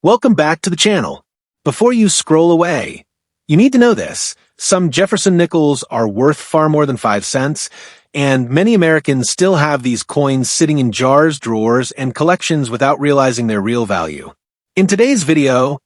Welcome back to the channel. Before you scroll away, you need to know this. Some Jefferson nickels are worth far more than 5 cents, and many Americans still have these coins sitting in jars, drawers, and collections without realizing their real value. In today's video,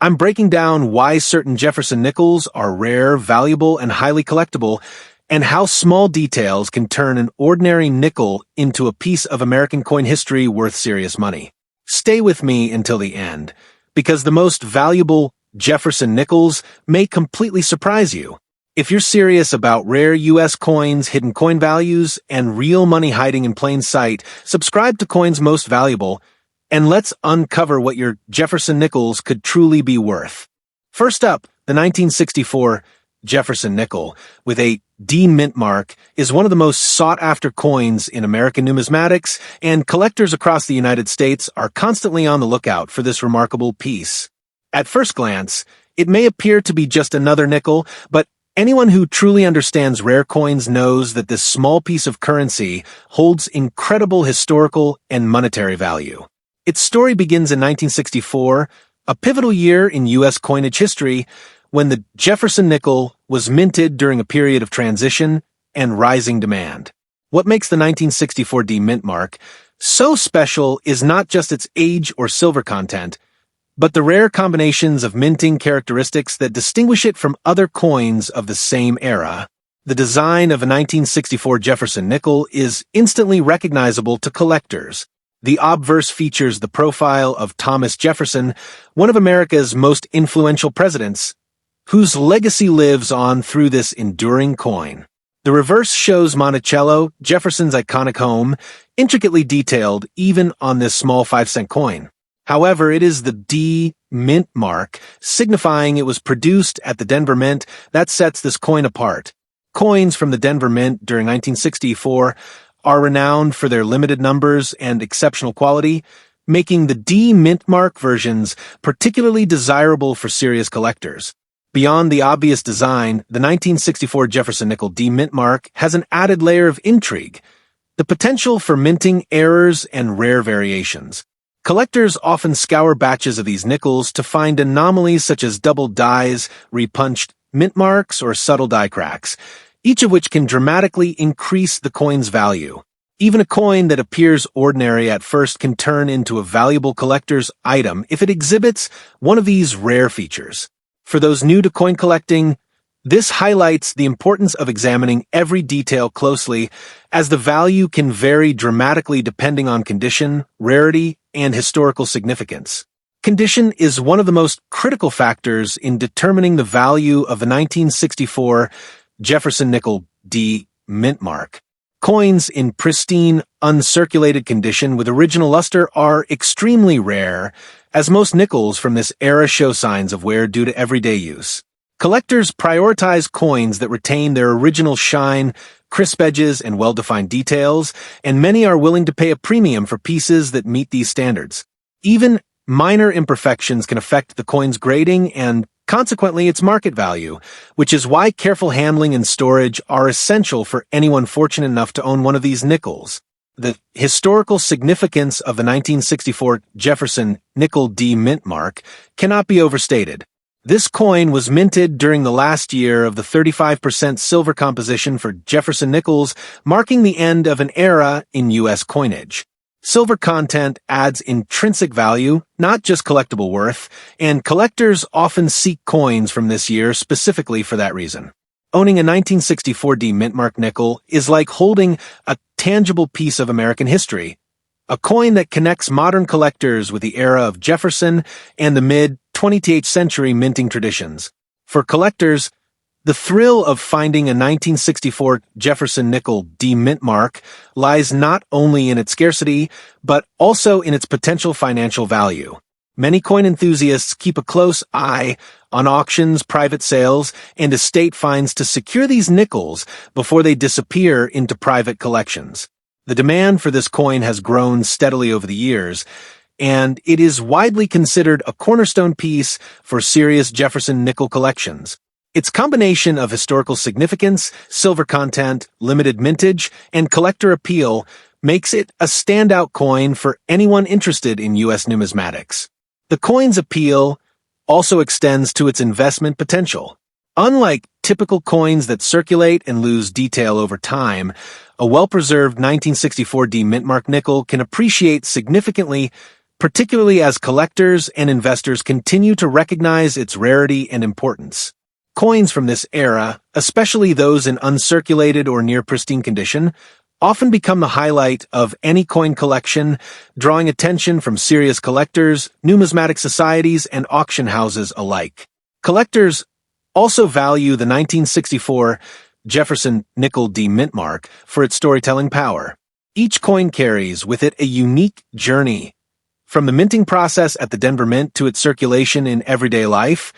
I'm breaking down why certain Jefferson nickels are rare, valuable, and highly collectible, and how small details can turn an ordinary nickel into a piece of American coin history worth serious money. Stay with me until the end, because the most valuable Jefferson nickels may completely surprise you. If you're serious about rare U.S. coins, hidden coin values, and real money hiding in plain sight, subscribe to Coins Most Valuable, and let's uncover what your Jefferson nickels could truly be worth. First up, the 1964 Jefferson nickel, with a D mint mark, is one of the most sought-after coins in American numismatics, and collectors across the United States are constantly on the lookout for this remarkable piece. At first glance, it may appear to be just another nickel, but anyone who truly understands rare coins knows that this small piece of currency holds incredible historical and monetary value. Its story begins in 1964, a pivotal year in U.S. coinage history, when the Jefferson nickel was minted during a period of transition and rising demand. What makes the 1964 D mint mark so special is not just its age or silver content, but the rare combinations of minting characteristics that distinguish it from other coins of the same era. The design of a 1964 Jefferson nickel is instantly recognizable to collectors. The obverse features the profile of Thomas Jefferson, one of America's most influential presidents, whose legacy lives on through this enduring coin. The reverse shows Monticello, Jefferson's iconic home, intricately detailed even on this small 5-cent coin. However, it is the D mint mark, signifying it was produced at the Denver Mint, that sets this coin apart. Coins from the Denver Mint during 1964 are renowned for their limited numbers and exceptional quality, making the D mint mark versions particularly desirable for serious collectors. Beyond the obvious design, the 1964 Jefferson nickel D mint mark has an added layer of intrigue, the potential for minting errors and rare variations. Collectors often scour batches of these nickels to find anomalies such as double dies, repunched mint marks, or subtle die cracks, each of which can dramatically increase the coin's value. Even a coin that appears ordinary at first can turn into a valuable collector's item if it exhibits one of these rare features. For those new to coin collecting, this highlights the importance of examining every detail closely, as the value can vary dramatically depending on condition, rarity, and historical significance. Condition is one of the most critical factors in determining the value of the 1964 Jefferson nickel D mint mark. Coins in pristine, uncirculated condition with original luster are extremely rare, as most nickels from this era show signs of wear due to everyday use. Collectors prioritize coins that retain their original shine, crisp edges, and well-defined details, and many are willing to pay a premium for pieces that meet these standards. Even minor imperfections can affect the coin's grading and, consequently, its market value, which is why careful handling and storage are essential for anyone fortunate enough to own one of these nickels. The historical significance of the 1964 Jefferson nickel D mint mark cannot be overstated. This coin was minted during the last year of the 35% silver composition for Jefferson nickels, marking the end of an era in U.S. coinage. Silver content adds intrinsic value, not just collectible worth, and collectors often seek coins from this year specifically for that reason. Owning a 1964 D mint mark nickel is like holding a tangible piece of American history, a coin that connects modern collectors with the era of Jefferson and the mid-20th century minting traditions. For collectors, the thrill of finding a 1964 Jefferson nickel D mint mark lies not only in its scarcity, but also in its potential financial value. Many coin enthusiasts keep a close eye on auctions, private sales, and estate finds to secure these nickels before they disappear into private collections. The demand for this coin has grown steadily over the years, and it is widely considered a cornerstone piece for serious Jefferson nickel collections. Its combination of historical significance, silver content, limited mintage, and collector appeal makes it a standout coin for anyone interested in U.S. numismatics. The coin's appeal also extends to its investment potential. Unlike typical coins that circulate and lose detail over time, a well-preserved 1964 mintmark nickel can appreciate significantly, particularly as collectors and investors continue to recognize its rarity and importance. Coins from this era, especially those in uncirculated or near pristine condition, often become the highlight of any coin collection, drawing attention from serious collectors, numismatic societies, and auction houses alike. Collectors also value the 1964 Jefferson Nickel mintmark for its storytelling power. Each coin carries with it a unique journey, from the minting process at the Denver Mint to its circulation in everyday life,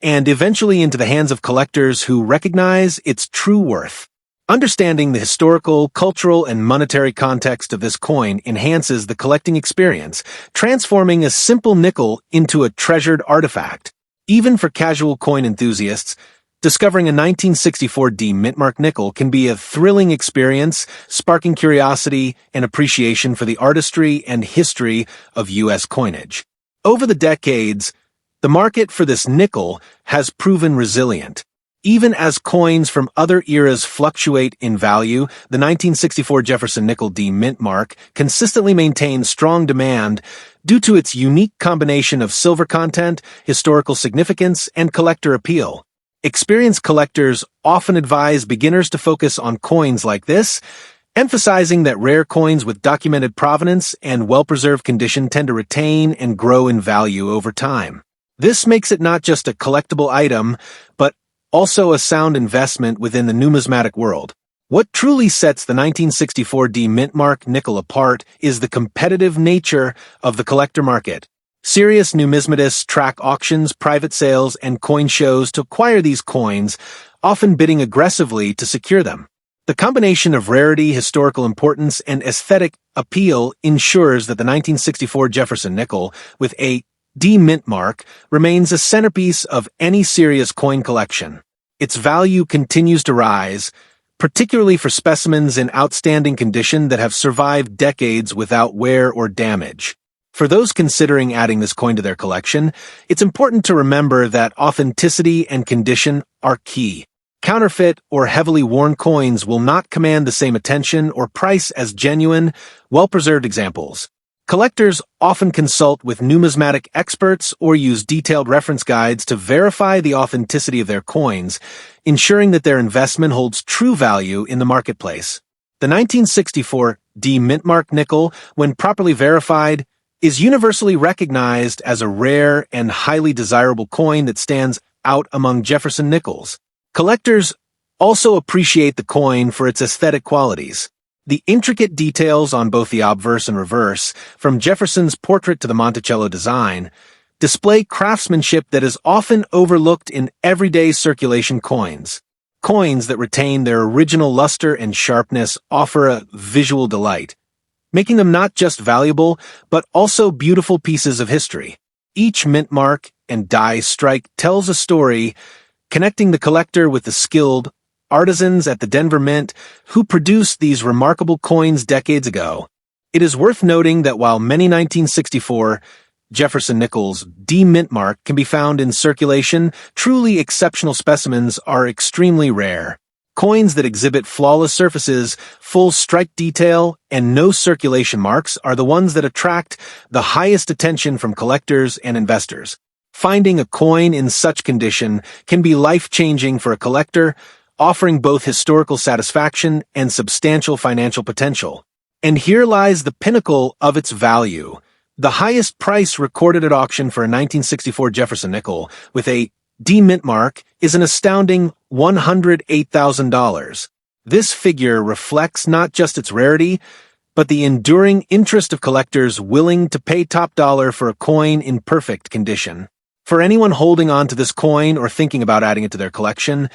and eventually into the hands of collectors who recognize its true worth. Understanding the historical, cultural, and monetary context of this coin enhances the collecting experience, transforming a simple nickel into a treasured artifact. Even for casual coin enthusiasts, discovering a 1964 mintmark nickel can be a thrilling experience, sparking curiosity and appreciation for the artistry and history of U.S. coinage. Over the decades, the market for this nickel has proven resilient. Even as coins from other eras fluctuate in value, the 1964 Jefferson Nickel mintmark consistently maintains strong demand due to its unique combination of silver content, historical significance, and collector appeal. Experienced collectors often advise beginners to focus on coins like this, emphasizing that rare coins with documented provenance and well-preserved condition tend to retain and grow in value over time. This makes it not just a collectible item, but also a sound investment within the numismatic world. What truly sets the 1964 mintmark nickel apart is the competitive nature of the collector market. Serious numismatists track auctions, private sales, and coin shows to acquire these coins, often bidding aggressively to secure them. The combination of rarity, historical importance, and aesthetic appeal ensures that the 1964 Jefferson Nickel, with a mintmark, remains a centerpiece of any serious coin collection. Its value continues to rise, particularly for specimens in outstanding condition that have survived decades without wear or damage. For those considering adding this coin to their collection, it's important to remember that authenticity and condition are key. Counterfeit or heavily worn coins will not command the same attention or price as genuine, well-preserved examples. Collectors often consult with numismatic experts or use detailed reference guides to verify the authenticity of their coins, ensuring that their investment holds true value in the marketplace. The 1964 mintmark nickel, when properly verified, is universally recognized as a rare and highly desirable coin that stands out among Jefferson nickels. Collectors also appreciate the coin for its aesthetic qualities. The intricate details on both the obverse and reverse, from Jefferson's portrait to the Monticello design, display craftsmanship that is often overlooked in everyday circulation coins. Coins that retain their original luster and sharpness offer a visual delight, making them not just valuable, but also beautiful pieces of history. Each mintmark and die strike tells a story, connecting the collector with the skilled artisans at the Denver Mint who produced these remarkable coins decades ago. It is worth noting that while many 1964 Jefferson Nickels mintmark can be found in circulation, truly exceptional specimens are extremely rare. Coins that exhibit flawless surfaces, full strike detail, and no circulation marks are the ones that attract the highest attention from collectors and investors. Finding a coin in such condition can be life-changing for a collector, offering both historical satisfaction and substantial financial potential. And here lies the pinnacle of its value. The highest price recorded at auction for a 1964 Jefferson Nickel with a mintmark is an astounding $108,000. This figure reflects not just its rarity, but the enduring interest of collectors willing to pay top dollar for a coin in perfect condition. For anyone holding on to this coin or thinking about adding it to their collection,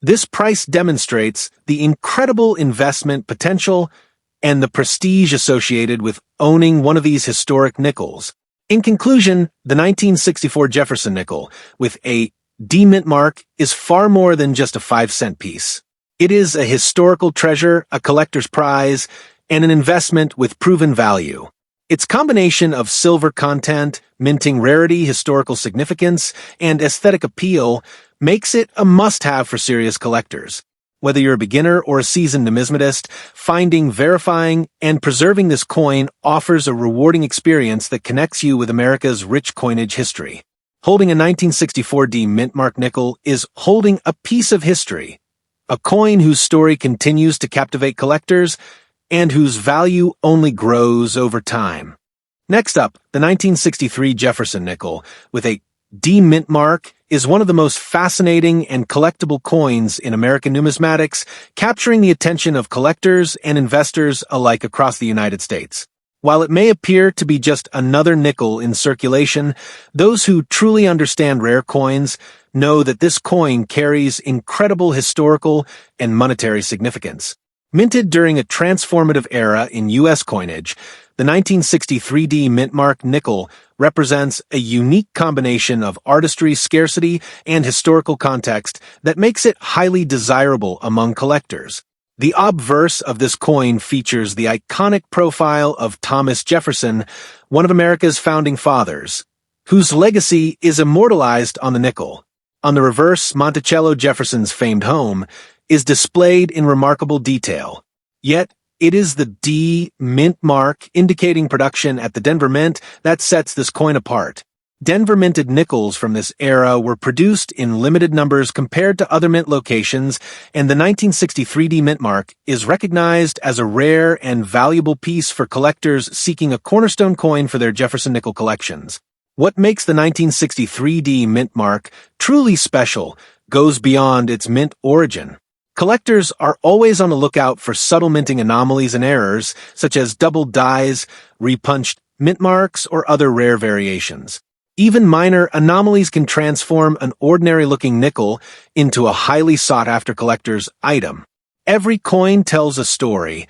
this price demonstrates the incredible investment potential and the prestige associated with owning one of these historic nickels. In conclusion, the 1964 Jefferson Nickel, with a mintmark, is far more than just a 5-cent piece. It is a historical treasure, a collector's prize, and an investment with proven value. Its combination of silver content, minting rarity, historical significance, and aesthetic appeal makes it a must-have for serious collectors. Whether you're a beginner or a seasoned numismatist, finding, verifying, and preserving this coin offers a rewarding experience that connects you with America's rich coinage history. Holding a 1964 D mintmark nickel is holding a piece of history, a coin whose story continues to captivate collectors and whose value only grows over time. Next up, the 1963 Jefferson Nickel, with a D mintmark, is one of the most fascinating and collectible coins in American numismatics, capturing the attention of collectors and investors alike across the United States. While it may appear to be just another nickel in circulation, those who truly understand rare coins know that this coin carries incredible historical and monetary significance. Minted during a transformative era in U.S. coinage, the 1963 D mintmark nickel represents a unique combination of artistry, scarcity, and historical context that makes it highly desirable among collectors. The obverse of this coin features the iconic profile of Thomas Jefferson, one of America's founding fathers, whose legacy is immortalized on the nickel. On the reverse, Monticello Jefferson's famed home is displayed in remarkable detail. Yet, it is the D mint mark indicating production at the Denver Mint that sets this coin apart. Denver minted nickels from this era were produced in limited numbers compared to other mint locations, and the 1963 D mint mark is recognized as a rare and valuable piece for collectors seeking a cornerstone coin for their Jefferson nickel collections. What makes the 1963 D mint mark truly special goes beyond its mint origin. Collectors are always on the lookout for subtle minting anomalies and errors, such as double dyes, repunched mint marks, or other rare variations. Even minor anomalies can transform an ordinary-looking nickel into a highly sought-after collector's item. Every coin tells a story,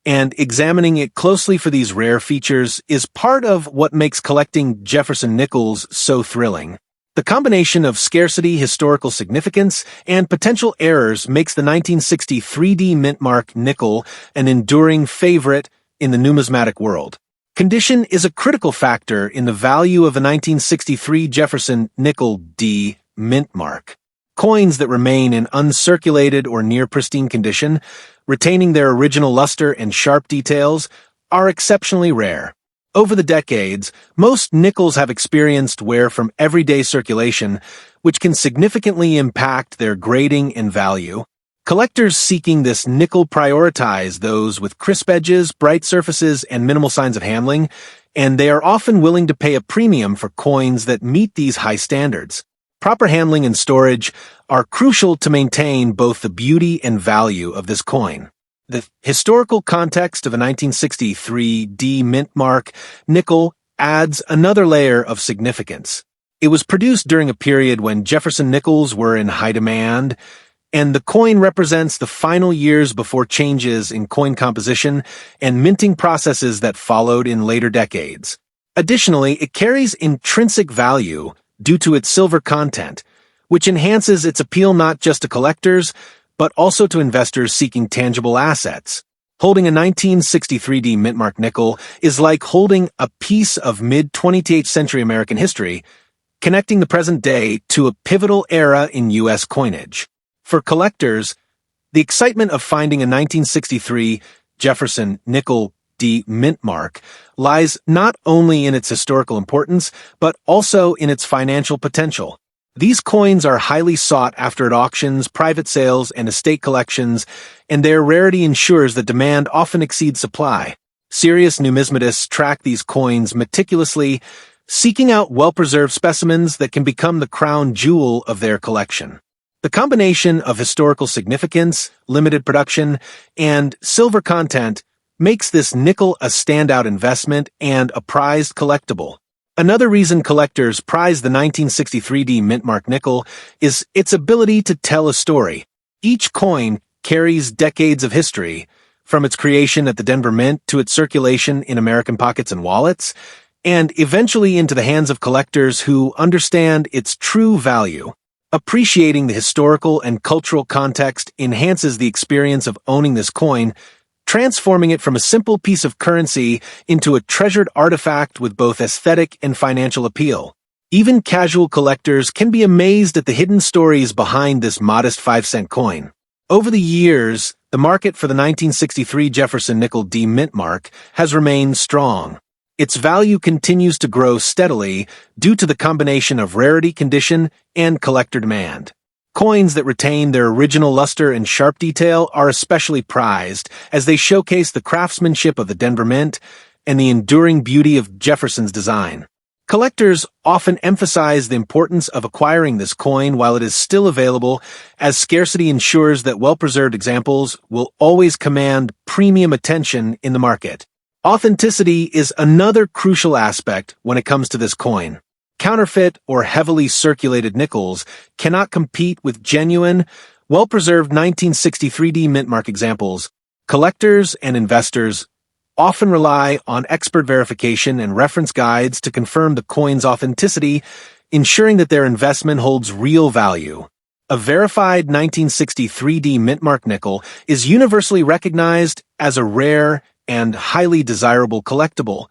and examining it closely for these rare features is part of what makes collecting Jefferson nickels so thrilling. The combination of scarcity, historical significance, and potential errors makes the 1963 D mintmark nickel an enduring favorite in the numismatic world. Condition is a critical factor in the value of the 1963 Jefferson Nickel D mintmark. Coins that remain in uncirculated or near pristine condition, retaining their original luster and sharp details, are exceptionally rare. Over the decades, most nickels have experienced wear from everyday circulation, which can significantly impact their grading and value. Collectors seeking this nickel prioritize those with crisp edges, bright surfaces, and minimal signs of handling, and they are often willing to pay a premium for coins that meet these high standards. Proper handling and storage are crucial to maintain both the beauty and value of this coin. The historical context of a 1963 D mintmark nickel adds another layer of significance. It was produced during a period when Jefferson nickels were in high demand, and the coin represents the final years before changes in coin composition and minting processes that followed in later decades. Additionally, it carries intrinsic value due to its silver content, which enhances its appeal not just to collectors, but also to investors seeking tangible assets. Holding a 1963 D mintmark nickel is like holding a piece of mid-20th century American history, connecting the present day to a pivotal era in U.S. coinage. For collectors, the excitement of finding a 1963 Jefferson Nickel D mintmark lies not only in its historical importance, but also in its financial potential. These coins are highly sought after at auctions, private sales, and estate collections, and their rarity ensures that demand often exceeds supply. Serious numismatists track these coins meticulously, seeking out well-preserved specimens that can become the crown jewel of their collection. The combination of historical significance, limited production, and silver content makes this nickel a standout investment and a prized collectible. Another reason collectors prize the 1963 D mintmark nickel is its ability to tell a story. Each coin carries decades of history, from its creation at the Denver Mint to its circulation in American pockets and wallets, and eventually into the hands of collectors who understand its true value. Appreciating the historical and cultural context enhances the experience of owning this coin, transforming it from a simple piece of currency into a treasured artifact with both aesthetic and financial appeal. Even casual collectors can be amazed at the hidden stories behind this modest 5-cent coin. Over the years, the market for the 1963 Jefferson Nickel D mint mark has remained strong. Its value continues to grow steadily due to the combination of rarity, condition, and collector demand. Coins that retain their original luster and sharp detail are especially prized, as they showcase the craftsmanship of the Denver Mint and the enduring beauty of Jefferson's design. Collectors often emphasize the importance of acquiring this coin while it is still available, as scarcity ensures that well-preserved examples will always command premium attention in the market. Authenticity is another crucial aspect when it comes to this coin. Counterfeit or heavily circulated nickels cannot compete with genuine, well-preserved 1963 D mint mark examples. Collectors and investors often rely on expert verification and reference guides to confirm the coin's authenticity, ensuring that their investment holds real value. A verified 1963 D mint mark nickel is universally recognized as a rare and highly desirable collectible,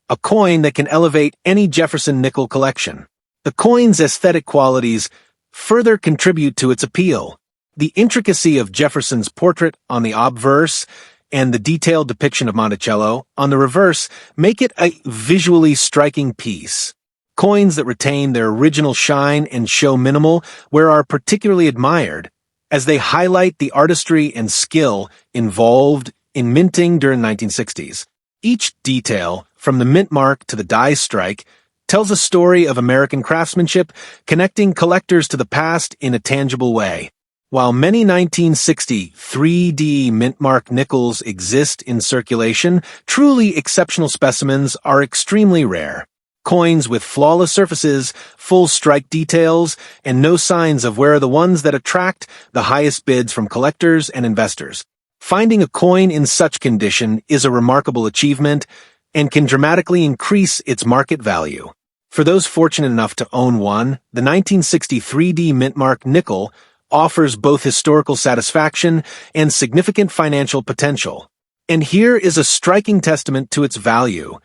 a coin that can elevate any Jefferson Nickel collection. The coin's aesthetic qualities further contribute to its appeal. The intricacy of Jefferson's portrait on the obverse and the detailed depiction of Monticello on the reverse make it a visually striking piece. Coins that retain their original shine and show minimal wear are particularly admired, as they highlight the artistry and skill involved in minting during the 1960s. Each detail, from the mint mark to the die strike, tells a story of American craftsmanship, connecting collectors to the past in a tangible way. While many 1960 3D mint mark nickels exist in circulation, truly exceptional specimens are extremely rare. Coins with flawless surfaces, full strike details, and no signs of wear are the ones that attract the highest bids from collectors and investors. Finding a coin in such condition is a remarkable achievement and can dramatically increase its market value. For those fortunate enough to own one, the 1963 D mint mark nickel offers both historical satisfaction and significant financial potential. And here is a striking testament to its value.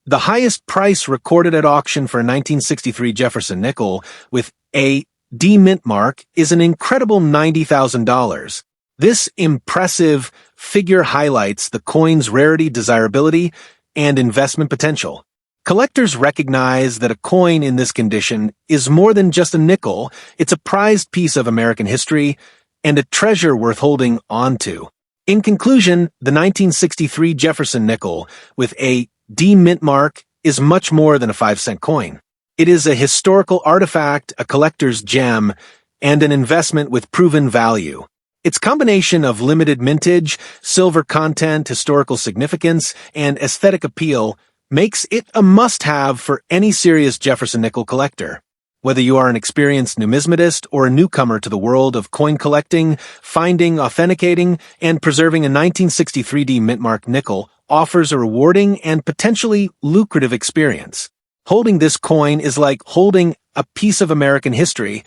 The highest price recorded at auction for a 1963 Jefferson Nickel with a D mint mark is an incredible $90,000. This impressive figure highlights the coin's rarity, desirability, and investment potential. Collectors recognize that a coin in this condition is more than just a nickel. It's a prized piece of American history and a treasure worth holding onto. In conclusion, the 1963 Jefferson Nickel with a D mint mark is much more than a 5-cent coin. It is a historical artifact, a collector's gem, and an investment with proven value. Its combination of limited mintage, silver content, historical significance, and aesthetic appeal makes it a must-have for any serious Jefferson Nickel collector. Whether you are an experienced numismatist or a newcomer to the world of coin collecting, finding, authenticating, and preserving a 1963 D mint mark nickel offers a rewarding and potentially lucrative experience. Holding this coin is like holding a piece of American history,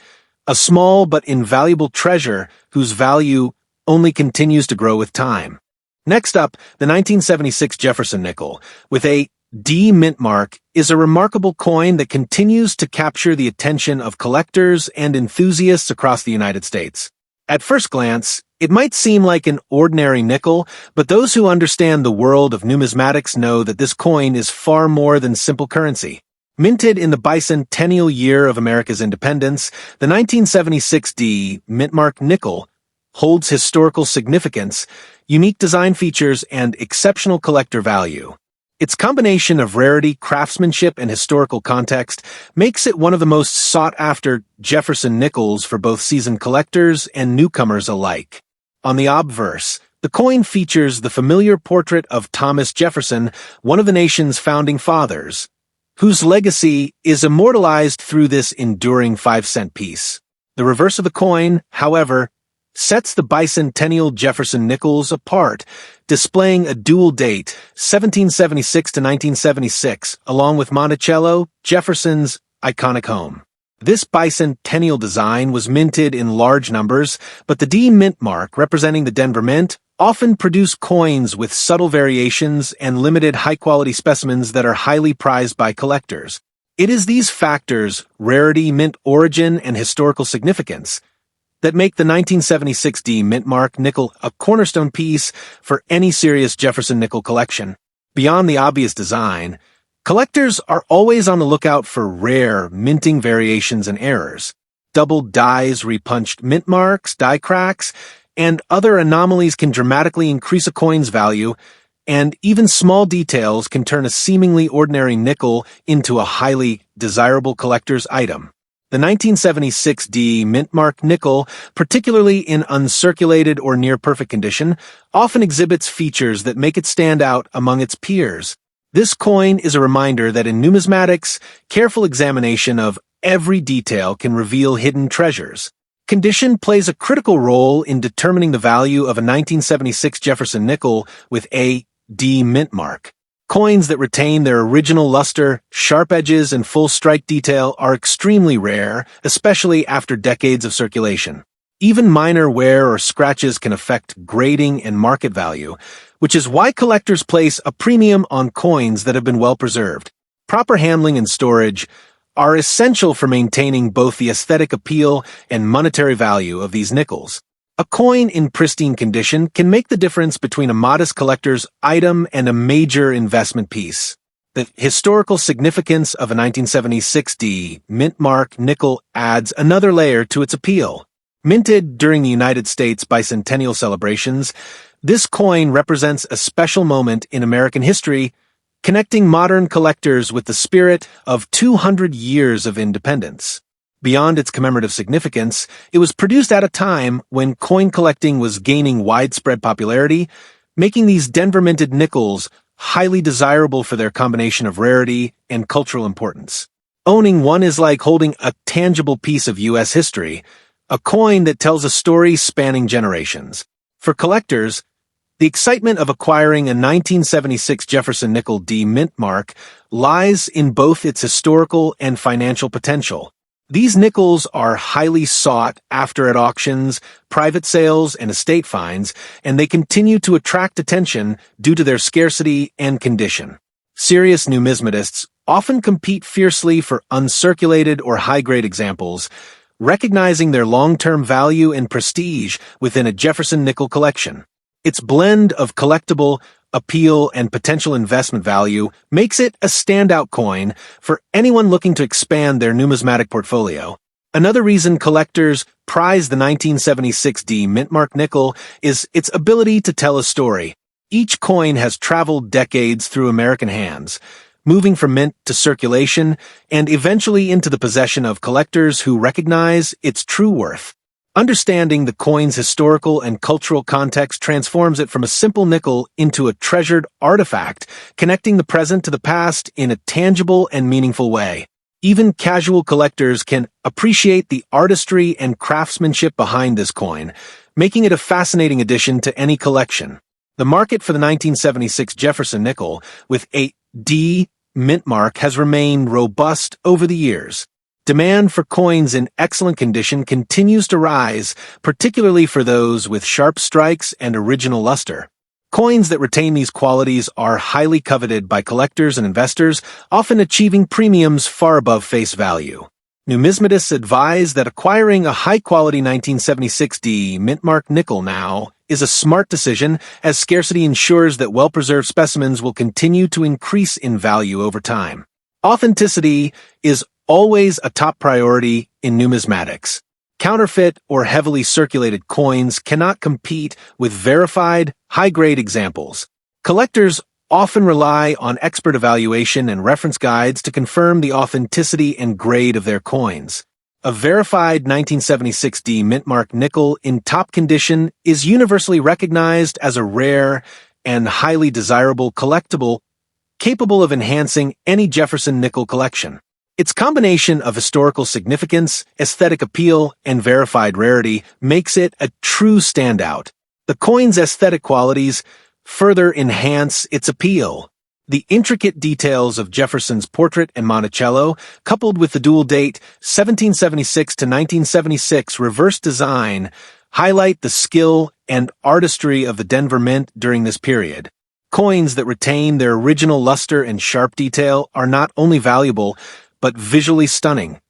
a small but invaluable treasure whose value only continues to grow with time. Next up, the 1976 Jefferson Nickel with a D mint mark is a remarkable coin that continues to capture the attention of collectors and enthusiasts across the United States. At first glance, it might seem like an ordinary nickel, but those who understand the world of numismatics know that this coin is far more than simple currency. Minted in the bicentennial year of America's independence, the 1976 D mint mark nickel holds historical significance, unique design features, and exceptional collector value. Its combination of rarity, craftsmanship, and historical context makes it one of the most sought-after Jefferson nickels for both seasoned collectors and newcomers alike. On the obverse, the coin features the familiar portrait of Thomas Jefferson, one of the nation's founding fathers, whose legacy is immortalized through this enduring 5-cent piece. The reverse of the coin, however, sets the bicentennial Jefferson nickels apart, displaying a dual date, 1776 to 1976, along with Monticello, Jefferson's iconic home. This bicentennial design was minted in large numbers, but the D mint mark, representing the Denver Mint, often produced coins with subtle variations and limited high-quality specimens that are highly prized by collectors. It is these factors, rarity, mint origin, and historical significance, that make the 1976 D mint mark nickel a cornerstone piece for any serious Jefferson Nickel collection. Beyond the obvious design, collectors are always on the lookout for rare, minting variations and errors. Double dies, repunched mint marks, die cracks, and other anomalies can dramatically increase a coin's value, and even small details can turn a seemingly ordinary nickel into a highly desirable collector's item. The 1976 D mint mark nickel, particularly in uncirculated or near-perfect condition, often exhibits features that make it stand out among its peers. This coin is a reminder that in numismatics, careful examination of every detail can reveal hidden treasures. Condition plays a critical role in determining the value of a 1976 Jefferson nickel with a D mint mark. Coins that retain their original luster, sharp edges, and full strike detail are extremely rare, especially after decades of circulation. Even minor wear or scratches can affect grading and market value, which is why collectors place a premium on coins that have been well preserved. Proper handling and storage are essential for maintaining both the aesthetic appeal and monetary value of these nickels. A coin in pristine condition can make the difference between a modest collector's item and a major investment piece. The historical significance of a 1976 D mint mark nickel adds another layer to its appeal. Minted during the United States bicentennial celebrations, this coin represents a special moment in American history, connecting modern collectors with the spirit of 200 years of independence. Beyond its commemorative significance, it was produced at a time when coin collecting was gaining widespread popularity, making these Denver-minted nickels highly desirable for their combination of rarity and cultural importance. Owning one is like holding a tangible piece of U.S. history, a coin that tells a story spanning generations. For collectors, the excitement of acquiring a 1976 Jefferson Nickel D mint mark lies in both its historical and financial potential. These nickels are highly sought after at auctions, private sales, and estate finds, and they continue to attract attention due to their scarcity and condition. Serious numismatists often compete fiercely for uncirculated or high-grade examples, recognizing their long-term value and prestige within a Jefferson Nickel collection. Its blend of collectible, appeal, and potential investment value makes it a standout coin for anyone looking to expand their numismatic portfolio. Another reason collectors prize the 1976 D mint mark nickel is its ability to tell a story. Each coin has traveled decades through American hands, moving from mint to circulation and eventually into the possession of collectors who recognize its true worth. Understanding the coin's historical and cultural context transforms it from a simple nickel into a treasured artifact, connecting the present to the past in a tangible and meaningful way. Even casual collectors can appreciate the artistry and craftsmanship behind this coin, making it a fascinating addition to any collection. The market for the 1976 Jefferson Nickel with a D mint mark has remained robust over the years. Demand for coins in excellent condition continues to rise, particularly for those with sharp strikes and original luster. Coins that retain these qualities are highly coveted by collectors and investors, often achieving premiums far above face value. Numismatists advise that acquiring a high-quality 1976 D mint mark nickel now is a smart decision, as scarcity ensures that well-preserved specimens will continue to increase in value over time. Authenticity is always a top priority in numismatics. Counterfeit or heavily circulated coins cannot compete with verified, high-grade examples. Collectors often rely on expert evaluation and reference guides to confirm the authenticity and grade of their coins. A verified 1976 D mint mark nickel in top condition is universally recognized as a rare and highly desirable collectible capable of enhancing any Jefferson Nickel collection. Its combination of historical significance, aesthetic appeal, and verified rarity makes it a true standout. The coin's aesthetic qualities further enhance its appeal. The intricate details of Jefferson's portrait and Monticello, coupled with the dual date 1776 to 1976 reverse design, highlight the skill and artistry of the Denver Mint during this period. Coins that retain their original luster and sharp detail are not only valuable, but visually stunning,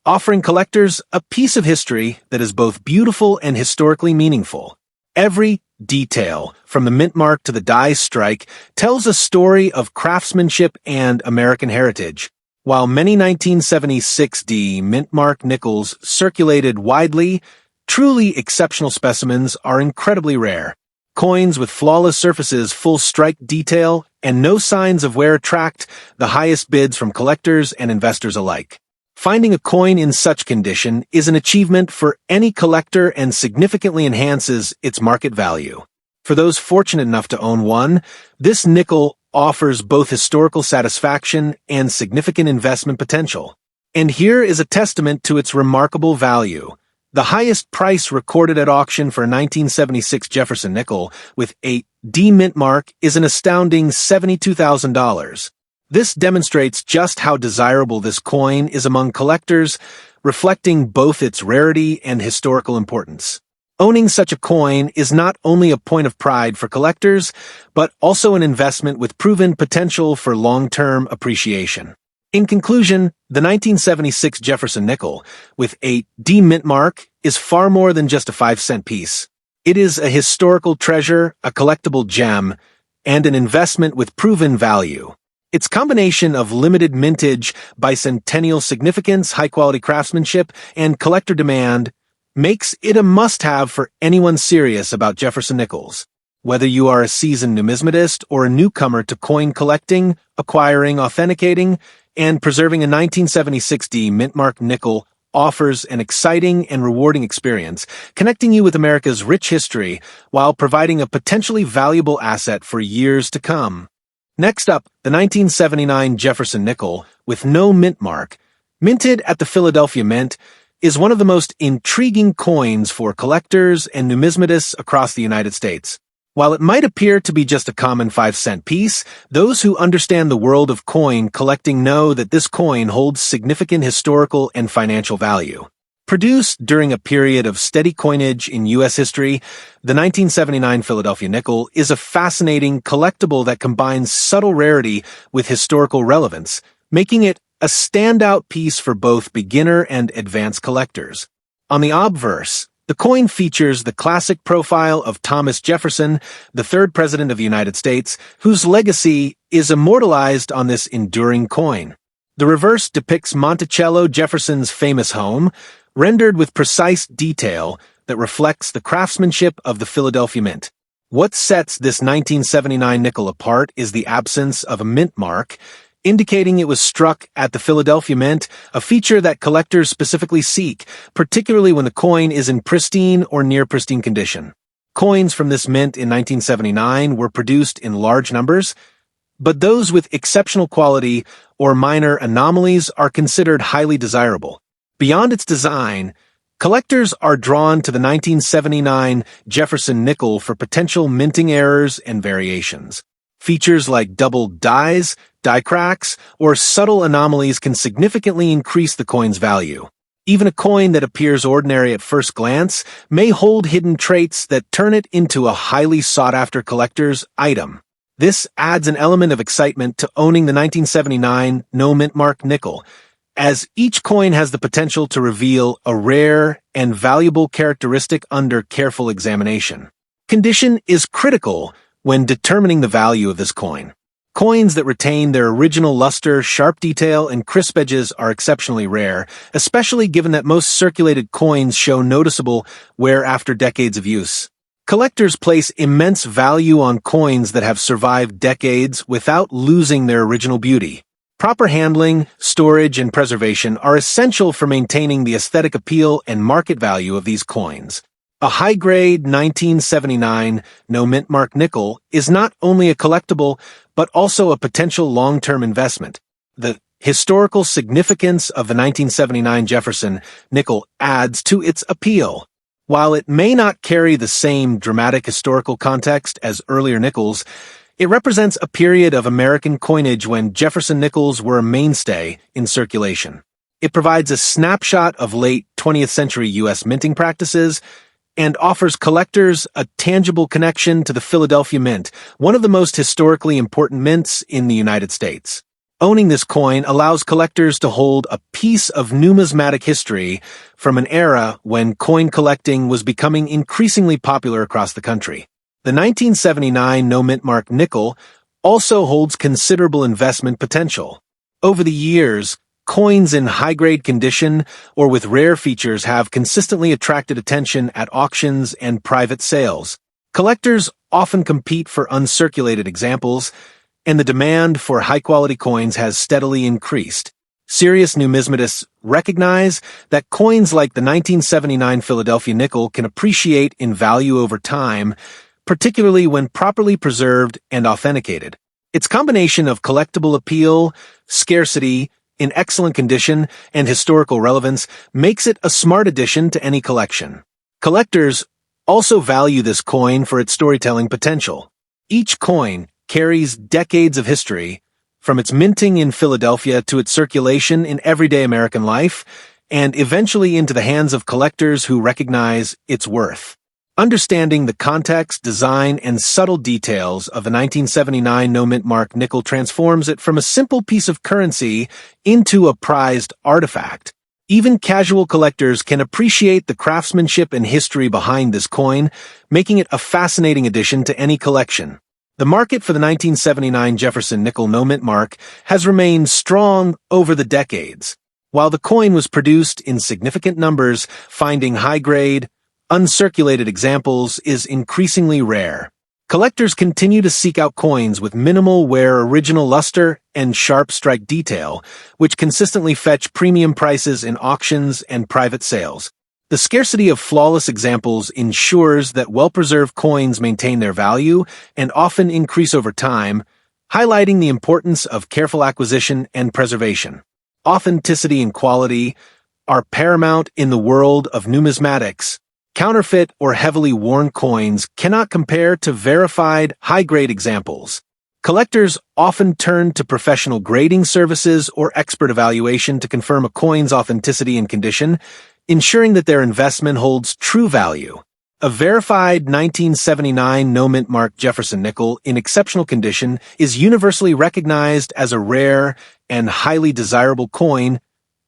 offering collectors a piece of history that is both beautiful and historically meaningful. Every detail, from the mint mark to the die strike, tells a story of craftsmanship and American heritage. While many 1976D mint mark nickels circulated widely, truly exceptional specimens are incredibly rare. Coins with flawless surfaces, full strike detail, and no signs of wear attract the highest bids from collectors and investors alike. Finding a coin in such condition is an achievement for any collector and significantly enhances its market value. For those fortunate enough to own one, this nickel offers both historical satisfaction and significant investment potential. And here is a testament to its remarkable value. The highest price recorded at auction for a 1976 Jefferson Nickel with a D mint mark is an astounding $72,000. This demonstrates just how desirable this coin is among collectors, reflecting both its rarity and historical importance. Owning such a coin is not only a point of pride for collectors, but also an investment with proven potential for long-term appreciation. In conclusion, the 1976 Jefferson Nickel, with a D mint mark, is far more than just a 5-cent piece. It is a historical treasure, a collectible gem, and an investment with proven value. Its combination of limited mintage, bicentennial significance, high-quality craftsmanship, and collector demand makes it a must-have for anyone serious about Jefferson nickels. Whether you are a seasoned numismatist or a newcomer to coin collecting, acquiring, authenticating, and preserving a 1976D mintmark nickel offers an exciting and rewarding experience, connecting you with America's rich history while providing a potentially valuable asset for years to come. Next up, the 1979 Jefferson Nickel, with no mint mark, minted at the Philadelphia Mint, is one of the most intriguing coins for collectors and numismatists across the United States. While it might appear to be just a common 5-cent piece, those who understand the world of coin collecting know that this coin holds significant historical and financial value. Produced during a period of steady coinage in U.S. history, the 1979 Philadelphia Nickel is a fascinating collectible that combines subtle rarity with historical relevance, making it a standout piece for both beginner and advanced collectors. On the obverse, the coin features the classic profile of Thomas Jefferson, the third president of the United States, whose legacy is immortalized on this enduring coin. The reverse depicts Monticello, Jefferson's famous home, rendered with precise detail that reflects the craftsmanship of the Philadelphia Mint. What sets this 1979 nickel apart is the absence of a mint mark, indicating it was struck at the Philadelphia Mint, a feature that collectors specifically seek, particularly when the coin is in pristine or near pristine condition. Coins from this mint in 1979 were produced in large numbers, but those with exceptional quality or minor anomalies are considered highly desirable. Beyond its design, collectors are drawn to the 1979 Jefferson Nickel for potential minting errors and variations. Features like double dies, die cracks, or subtle anomalies can significantly increase the coin's value. Even a coin that appears ordinary at first glance may hold hidden traits that turn it into a highly sought-after collector's item. This adds an element of excitement to owning the 1979 no mint mark nickel, as each coin has the potential to reveal a rare and valuable characteristic under careful examination. Condition is critical when determining the value of this coin. Coins that retain their original luster, sharp detail, and crisp edges are exceptionally rare, especially given that most circulated coins show noticeable wear after decades of use. Collectors place immense value on coins that have survived decades without losing their original beauty. Proper handling, storage, and preservation are essential for maintaining the aesthetic appeal and market value of these coins. A high-grade 1979 no mint mark nickel is not only a collectible, but also a potential long-term investment. The historical significance of the 1979 Jefferson Nickel adds to its appeal. While it may not carry the same dramatic historical context as earlier nickels, It represents a period of American coinage when Jefferson nickels were a mainstay in circulation. It provides a snapshot of late 20th century U.S. minting practices and offers collectors a tangible connection to the Philadelphia Mint, one of the most historically important mints in the United States. Owning this coin allows collectors to hold a piece of numismatic history from an era when coin collecting was becoming increasingly popular across the country. The 1979 no-mint-mark nickel also holds considerable investment potential. Over the years, coins in high-grade condition or with rare features have consistently attracted attention at auctions and private sales. Collectors often compete for uncirculated examples, and the demand for high-quality coins has steadily increased. Serious numismatists recognize that coins like the 1979 Philadelphia nickel can appreciate in value over time, particularly when properly preserved and authenticated. Its combination of collectible appeal, scarcity, in excellent condition, and historical relevance makes it a smart addition to any collection. Collectors also value this coin for its storytelling potential. Each coin carries decades of history, from its minting in Philadelphia to its circulation in everyday American life, and eventually into the hands of collectors who recognize its worth. Understanding the context, design, and subtle details of the 1979 no-mint-mark nickel transforms it from a simple piece of currency into a prized artifact. Even casual collectors can appreciate the craftsmanship and history behind this coin, making it a fascinating addition to any collection. The market for the 1979 Jefferson Nickel no-mint-mark has remained strong over the decades. While the coin was produced in significant numbers, finding high-grade, uncirculated examples is increasingly rare. Collectors continue to seek out coins with minimal wear, original luster, and sharp strike detail, which consistently fetch premium prices in auctions and private sales. The scarcity of flawless examples ensures that well-preserved coins maintain their value and often increase over time, highlighting the importance of careful acquisition and preservation. Authenticity and quality are paramount in the world of numismatics. Counterfeit or heavily worn coins cannot compare to verified, high-grade examples. Collectors often turn to professional grading services or expert evaluation to confirm a coin's authenticity and condition, ensuring that their investment holds true value. A verified 1979 no-mint-mark Jefferson nickel in exceptional condition is universally recognized as a rare and highly desirable coin,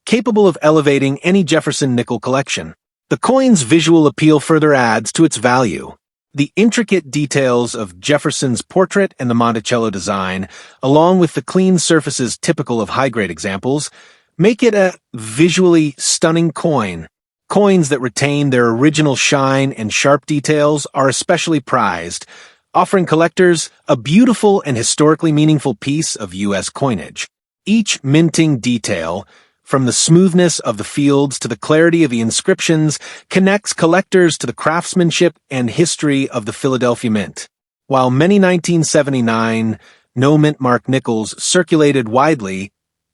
capable of elevating any Jefferson nickel collection. The coin's visual appeal further adds to its value. The intricate details of Jefferson's portrait and the Monticello design, along with the clean surfaces typical of high-grade examples, make it a visually stunning coin. Coins that retain their original shine and sharp details are especially prized, offering collectors a beautiful and historically meaningful piece of U.S. coinage. Each minting detail, from the smoothness of the fields to the clarity of the inscriptions, connects collectors to the craftsmanship and history of the Philadelphia Mint. While many 1979 no-mint-mark nickels circulated widely,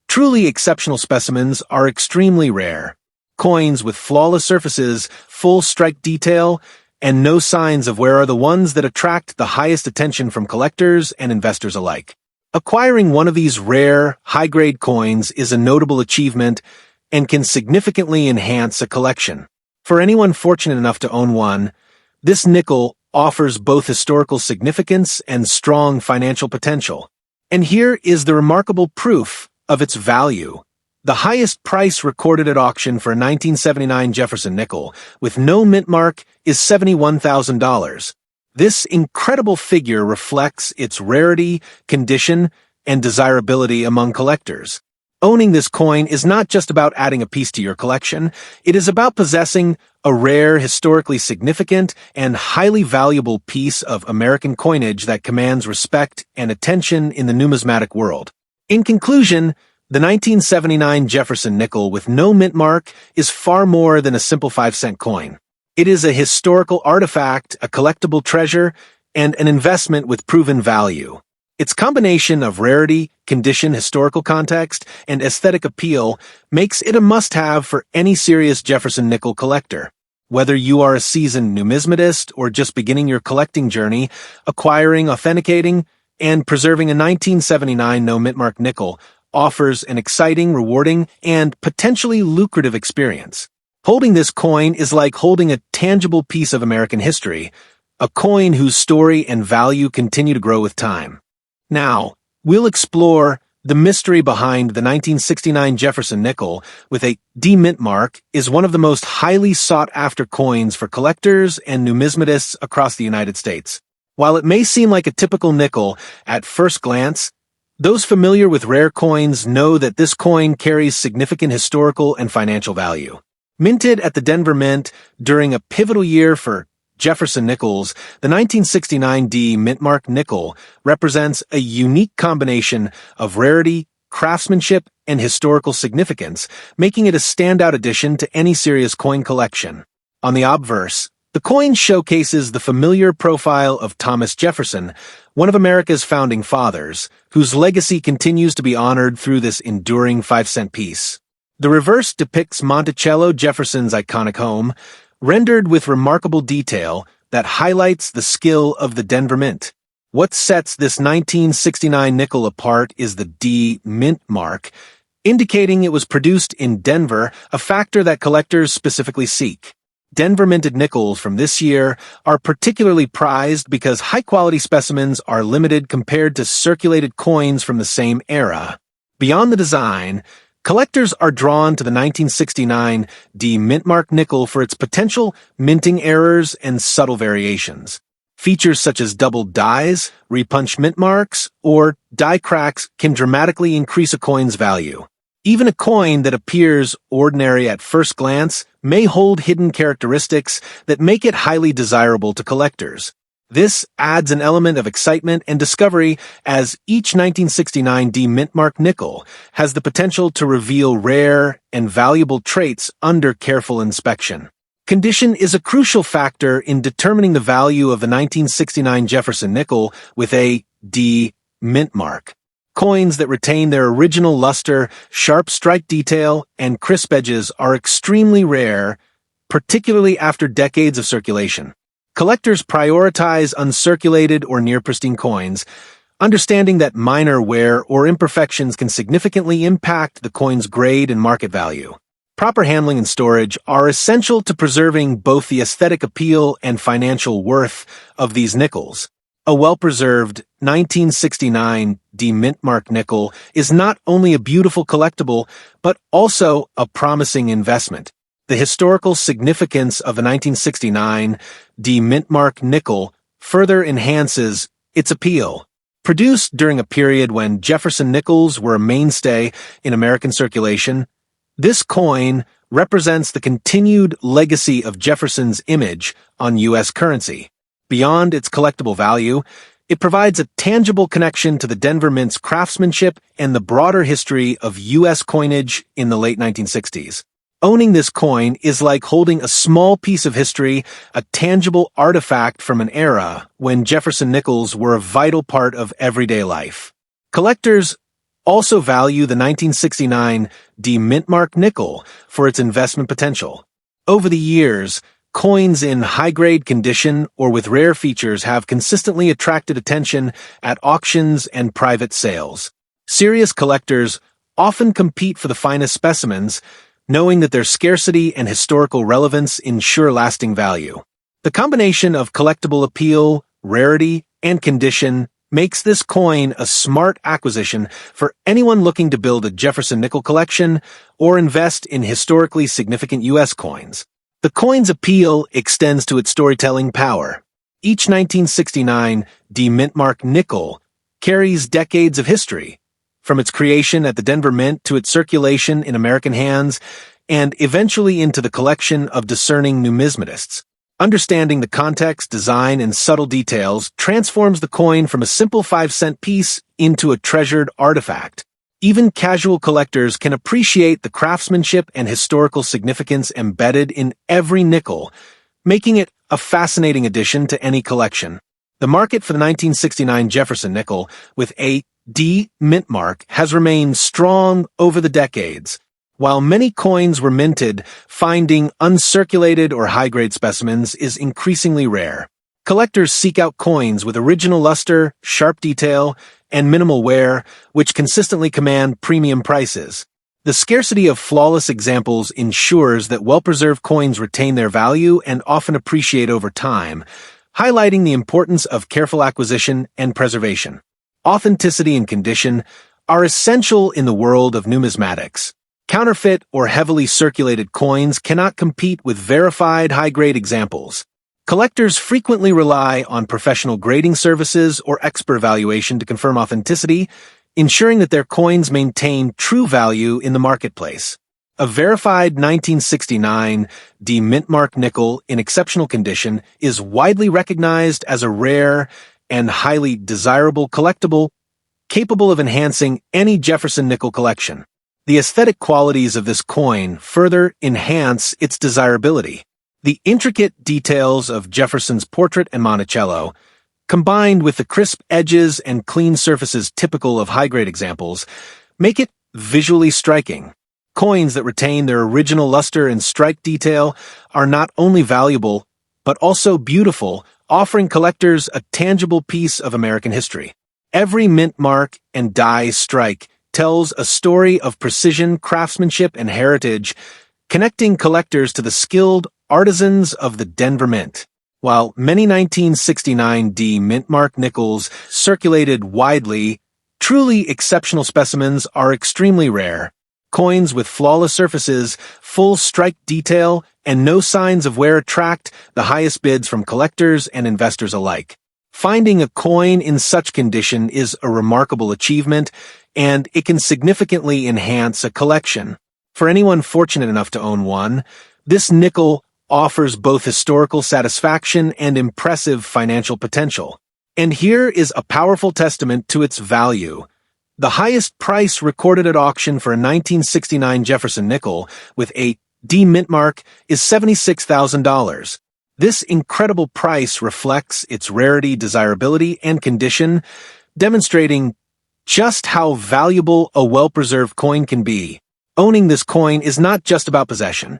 truly exceptional specimens are extremely rare. Coins with flawless surfaces, full strike detail, and no signs of wear are the ones that attract the highest attention from collectors and investors alike. Acquiring one of these rare, high-grade coins is a notable achievement and can significantly enhance a collection. For anyone fortunate enough to own one, this nickel offers both historical significance and strong financial potential. And here is the remarkable proof of its value. The highest price recorded at auction for a 1979 Jefferson nickel with no mint mark is $71,000. This incredible figure reflects its rarity, condition, and desirability among collectors. Owning this coin is not just about adding a piece to your collection, it is about possessing a rare, historically significant, and highly valuable piece of American coinage that commands respect and attention in the numismatic world. In conclusion, the 1979 Jefferson nickel with no mint mark is far more than a simple 5-cent coin. It is a historical artifact, a collectible treasure, and an investment with proven value. Its combination of rarity, condition, historical context, and aesthetic appeal makes it a must-have for any serious Jefferson nickel collector. Whether you are a seasoned numismatist or just beginning your collecting journey, acquiring, authenticating, and preserving a 1979 no-mintmark nickel offers an exciting, rewarding, and potentially lucrative experience. Holding this coin is like holding a tangible piece of American history, a coin whose story and value continue to grow with time. Now, we'll explore the mystery behind the 1969 Jefferson Nickel with a D mint mark is one of the most highly sought-after coins for collectors and numismatists across the United States. While it may seem like a typical nickel at first glance, those familiar with rare coins know that this coin carries significant historical and financial value. Minted at the Denver Mint during a pivotal year for Jefferson Nickels, the 1969 D mintmark nickel represents a unique combination of rarity, craftsmanship, and historical significance, making it a standout addition to any serious coin collection. On the obverse, the coin showcases the familiar profile of Thomas Jefferson, one of America's founding fathers, whose legacy continues to be honored through this enduring 5-cent piece. The reverse depicts Monticello Jefferson's iconic home, rendered with remarkable detail that highlights the skill of the Denver Mint. What sets this 1969 nickel apart is the D mint mark, indicating it was produced in Denver, a factor that collectors specifically seek. Denver minted nickels from this year are particularly prized because high-quality specimens are limited compared to circulated coins from the same era. Beyond the design, collectors are drawn to the 1969 D mintmark nickel for its potential minting errors and subtle variations. Features such as double dies, repunched mint marks, or die cracks can dramatically increase a coin's value. Even a coin that appears ordinary at first glance may hold hidden characteristics that make it highly desirable to collectors. This adds an element of excitement and discovery as each 1969 D mintmark nickel has the potential to reveal rare and valuable traits under careful inspection. Condition is a crucial factor in determining the value of the 1969 Jefferson Nickel with a D mint mark. Coins that retain their original luster, sharp strike detail, and crisp edges are extremely rare, particularly after decades of circulation. Collectors prioritize uncirculated or near-pristine coins, understanding that minor wear or imperfections can significantly impact the coin's grade and market value. Proper handling and storage are essential to preserving both the aesthetic appeal and financial worth of these nickels. A well-preserved 1969 D mintmark nickel is not only a beautiful collectible, but also a promising investment. The historical significance of the 1969 D mintmark nickel further enhances its appeal. Produced during a period when Jefferson nickels were a mainstay in American circulation, this coin represents the continued legacy of Jefferson's image on U.S. currency. Beyond its collectible value, it provides a tangible connection to the Denver Mint's craftsmanship and the broader history of U.S. coinage in the late 1960s. Owning this coin is like holding a small piece of history, a tangible artifact from an era when Jefferson nickels were a vital part of everyday life. Collectors also value the 1969 D mintmark nickel for its investment potential. Over the years, coins in high-grade condition or with rare features have consistently attracted attention at auctions and private sales. Serious collectors often compete for the finest specimens, knowing that their scarcity and historical relevance ensure lasting value. The combination of collectible appeal, rarity, and condition makes this coin a smart acquisition for anyone looking to build a Jefferson nickel collection or invest in historically significant U.S. coins. The coin's appeal extends to its storytelling power. Each 1969 D mintmark nickel carries decades of history, from its creation at the Denver Mint to its circulation in American hands, and eventually into the collection of discerning numismatists. Understanding the context, design, and subtle details transforms the coin from a simple 5-cent piece into a treasured artifact. Even casual collectors can appreciate the craftsmanship and historical significance embedded in every nickel, making it a fascinating addition to any collection. The market for the 1969 Jefferson Nickel with a D mint mark has remained strong over the decades. While many coins were minted, finding uncirculated or high-grade specimens is increasingly rare. Collectors seek out coins with original luster, sharp detail, and minimal wear, which consistently command premium prices. The scarcity of flawless examples ensures that well-preserved coins retain their value and often appreciate over time, highlighting the importance of careful acquisition and preservation. Authenticity and condition are essential in the world of numismatics. Counterfeit or heavily circulated coins cannot compete with verified high-grade examples. Collectors frequently rely on professional grading services or expert evaluation to confirm authenticity, ensuring that their coins maintain true value in the marketplace. A verified 1969 mintmark nickel in exceptional condition is widely recognized as a rare and highly desirable collectible, capable of enhancing any Jefferson Nickel collection. The aesthetic qualities of this coin further enhance its desirability. The intricate details of Jefferson's portrait and Monticello, combined with the crisp edges and clean surfaces typical of high-grade examples, make it visually striking. Coins that retain their original luster and strike detail are not only valuable, but also beautiful, offering collectors a tangible piece of American history. Every mint mark and die strike tells a story of precision, craftsmanship, and heritage, connecting collectors to the skilled artisans of the Denver Mint. While many 1969 mintmark nickels circulated widely, truly exceptional specimens are extremely rare. Coins with flawless surfaces, full strike detail, and no signs of wear attract the highest bids from collectors and investors alike. Finding a coin in such condition is a remarkable achievement, and it can significantly enhance a collection. For anyone fortunate enough to own one, this nickel offers both historical satisfaction and impressive financial potential. And here is a powerful testament to its value. The highest price recorded at auction for a 1969 Jefferson Nickel with a mintmark is $76,000. This incredible price reflects its rarity, desirability, and condition, demonstrating just how valuable a well-preserved coin can be. Owning this coin is not just about possession.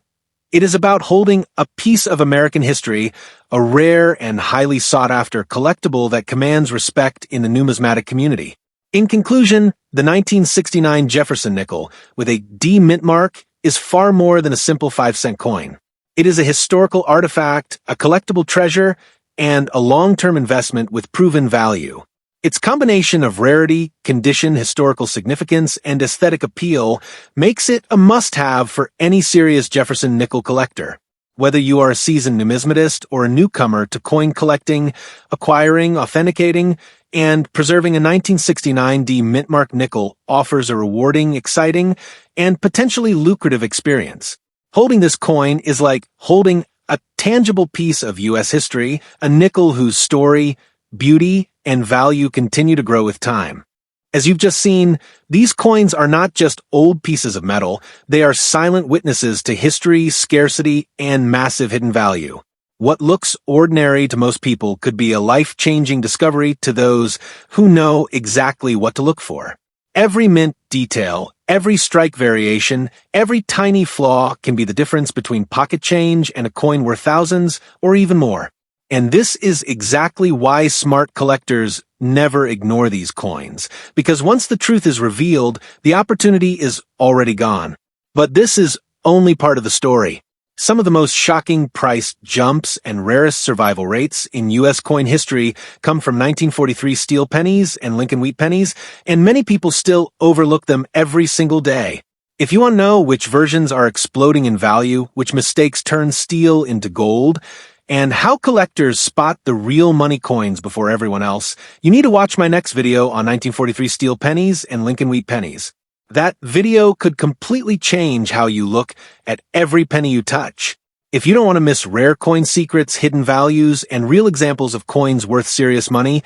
It is about holding a piece of American history, a rare and highly sought-after collectible that commands respect in the numismatic community. In conclusion, the 1969 Jefferson Nickel with a mintmark is far more than a simple 5-cent coin. It is a historical artifact, a collectible treasure, and a long-term investment with proven value. Its combination of rarity, condition, historical significance, and aesthetic appeal makes it a must-have for any serious Jefferson Nickel collector. Whether you are a seasoned numismatist or a newcomer to coin collecting, acquiring, authenticating, and preserving a 1969 mintmark nickel offers a rewarding, exciting, and potentially lucrative experience. Holding this coin is like holding a tangible piece of U.S. history, a nickel whose story, beauty, and value continue to grow with time. As you've just seen, these coins are not just old pieces of metal, they are silent witnesses to history, scarcity, and massive hidden value. What looks ordinary to most people could be a life-changing discovery to those who know exactly what to look for. Every mint detail, every strike variation, every tiny flaw can be the difference between pocket change and a coin worth thousands or even more. And this is exactly why smart collectors never ignore these coins, because once the truth is revealed, the opportunity is already gone. But this is only part of the story. Some of the most shocking price jumps and rarest survival rates in U.S. coin history come from 1943 steel pennies and Lincoln wheat pennies, and many people still overlook them every single day. If you want to know which versions are exploding in value, which mistakes turn steel into gold, and how collectors spot the real money coins before everyone else, you need to watch my next video on 1943 steel pennies and Lincoln wheat pennies. That video could completely change how you look at every penny you touch. If you don't want to miss rare coin secrets, hidden values, and real examples of coins worth serious money,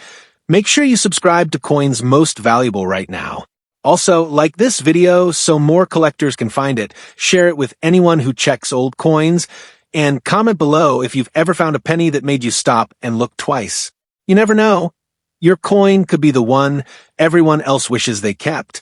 make sure you subscribe to Coins Most Valuable right now. Also, like this video so more collectors can find it, share it with anyone who checks old coins, and comment below if you've ever found a penny that made you stop and look twice. You never know. Your coin could be the one everyone else wishes they kept.